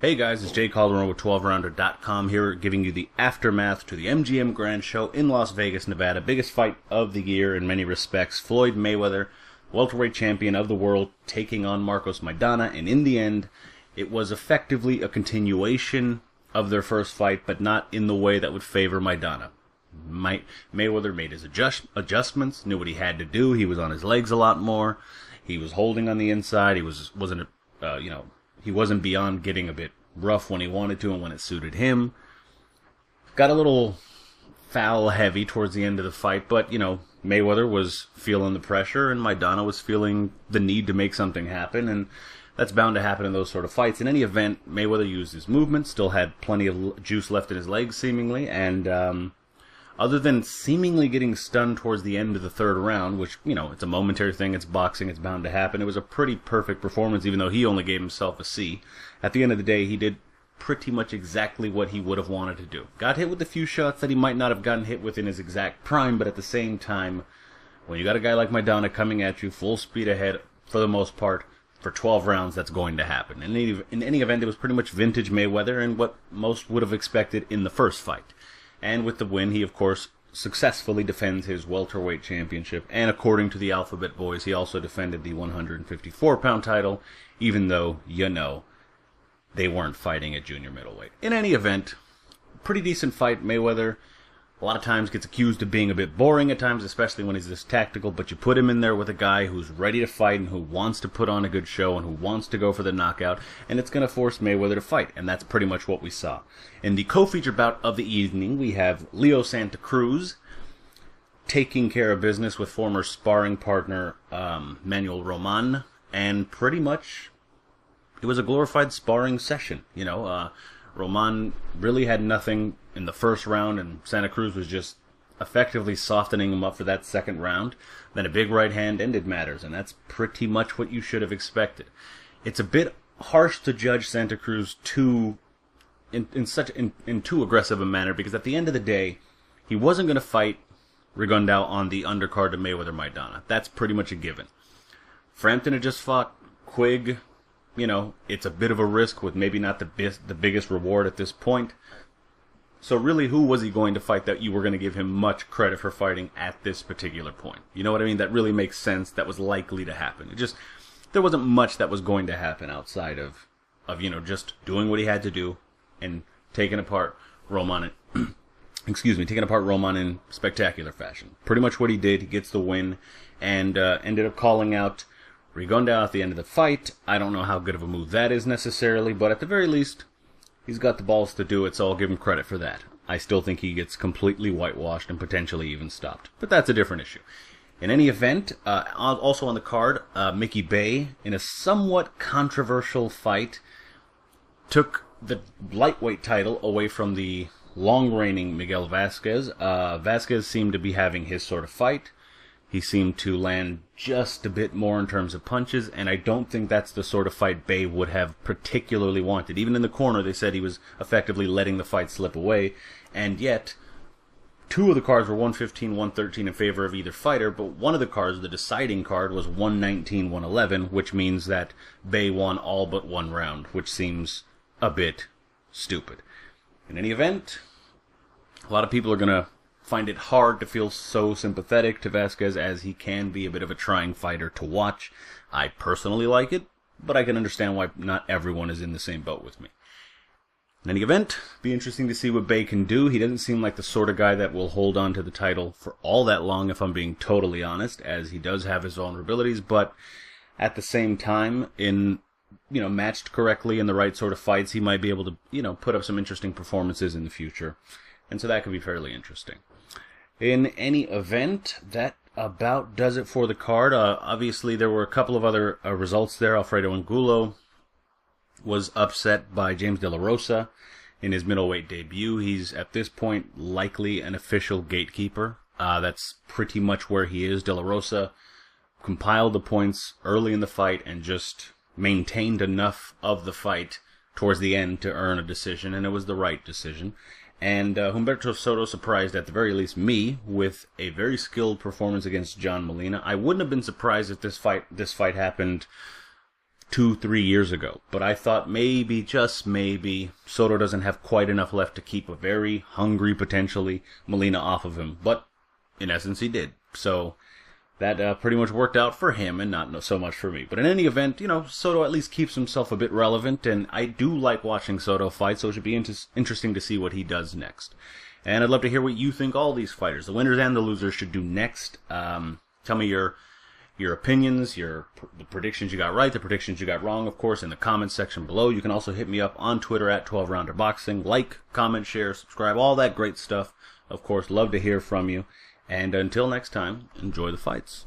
Hey guys, it's Jay Calderon with 12rounder.com here giving you the aftermath to the MGM Grand Show in Las Vegas, Nevada. Biggest fight of the year in many respects. Floyd Mayweather, welterweight champion of the world, taking on Marcos Maidana. And in the end, it was effectively a continuation of their first fight, but not in the way that would favor Maidana. Mayweather made his adjustments, knew what he had to do. He was on his legs a lot more. He was holding on the inside. He wasn't beyond getting a bit rough when he wanted to and when it suited him. Got a little foul heavy towards the end of the fight, but, Mayweather was feeling the pressure and Maidana was feeling the need to make something happen, and that's bound to happen in those sort of fights. In any event, Mayweather used his movement, still had plenty of juice left in his legs, seemingly, and other than seemingly getting stunned towards the end of the third round, which, it's a momentary thing, it's boxing, it's bound to happen. It was a pretty perfect performance, even though he only gave himself a C. At the end of the day, he did pretty much exactly what he would have wanted to do. Got hit with a few shots that he might not have gotten hit with in his exact prime, but at the same time, when you got a guy like Maidana coming at you full speed ahead, for the most part, for 12 rounds, that's going to happen. In any event, it was pretty much vintage Mayweather and what most would have expected in the first fight. And with the win, he, of course, successfully defends his welterweight championship. And according to the Alphabet Boys, he also defended the 154-pound title, even though, they weren't fighting at junior middleweight. In any event, pretty decent fight. Mayweather, a lot of times, gets accused of being a bit boring at times, especially when he's this tactical, but you put him in there with a guy who's ready to fight and who wants to put on a good show and who wants to go for the knockout, and it's going to force Mayweather to fight, and that's pretty much what we saw. In the co-feature bout of the evening, we have Leo Santa Cruz taking care of business with former sparring partner Manuel Roman, and pretty much it was a glorified sparring session. Roman really had nothing in the first round, and Santa Cruz was just effectively softening him up for that second round. Then a big right hand ended matters, and that's pretty much what you should have expected. It's a bit harsh to judge Santa Cruz in too aggressive a manner, because at the end of the day, he wasn't going to fight Rigondeaux on the undercard of Mayweather Maidana. That's pretty much a given. Frampton had just fought Quigg. It's a bit of a risk with maybe not the biggest reward at this point. So really, who was he going to fight that you were going to give him much credit for fighting at this particular point? You know what I mean? That really makes sense. That was likely to happen. There wasn't much that was going to happen outside of just doing what he had to do and taking apart Roman. Taking apart Roman in spectacular fashion. Pretty much what he did. He gets the win and ended up calling out Rigondeaux at the end of the fight. I don't know how good of a move that is necessarily, but at the very least, he's got the balls to do it, so I'll give him credit for that. I still think he gets completely whitewashed and potentially even stopped, but that's a different issue. In any event, also on the card, Mickey Bey, in a somewhat controversial fight, took the lightweight title away from the long-reigning Miguel Vasquez. Vasquez seemed to be having his sort of fight. He seemed to land just a bit more in terms of punches, and I don't think that's the sort of fight Bey would have particularly wanted. Even in the corner, they said he was effectively letting the fight slip away, and yet, two of the cards were 115, 113 in favor of either fighter, but one of the cards, the deciding card, was 119, 111, which means that Bey won all but one round, which seems a bit stupid. In any event, a lot of people are going to find it hard to feel so sympathetic to Vasquez, as he can be a bit of a trying fighter to watch. I personally like it, but I can understand why not everyone is in the same boat with me. In any event, be interesting to see what Bey can do. He doesn't seem like the sort of guy that will hold on to the title for all that long, if I'm being totally honest, as he does have his vulnerabilities, but at the same time, matched correctly in the right sort of fights, he might be able to, put up some interesting performances in the future. And so that could be fairly interesting. In any event, that about does it for the card. Obviously, there were a couple of other results there. Alfredo Angulo was upset by James De La Rosa in his middleweight debut. He's, at this point, likely an official gatekeeper. That's pretty much where he is. De La Rosa compiled the points early in the fight and just maintained enough of the fight towards the end to earn a decision, and it was the right decision. And Humberto Soto surprised, at the very least, me with a very skilled performance against John Molina. I wouldn't have been surprised if this fight happened 2-3 years ago. But I thought maybe, just maybe, Soto doesn't have quite enough left to keep a very hungry, potentially, Molina off of him. But in essence, he did. So that pretty much worked out for him and not so much for me. But in any event, Soto at least keeps himself a bit relevant, and I do like watching Soto fight, so it should be interesting to see what he does next. And I'd love to hear what you think all these fighters, the winners and the losers, should do next. Tell me your opinions, the predictions you got right, the predictions you got wrong, of course, in the comments section below. You can also hit me up on Twitter at 12RounderBoxing. Like, comment, share, subscribe, all that great stuff. Of course, love to hear from you. And until next time, enjoy the fights.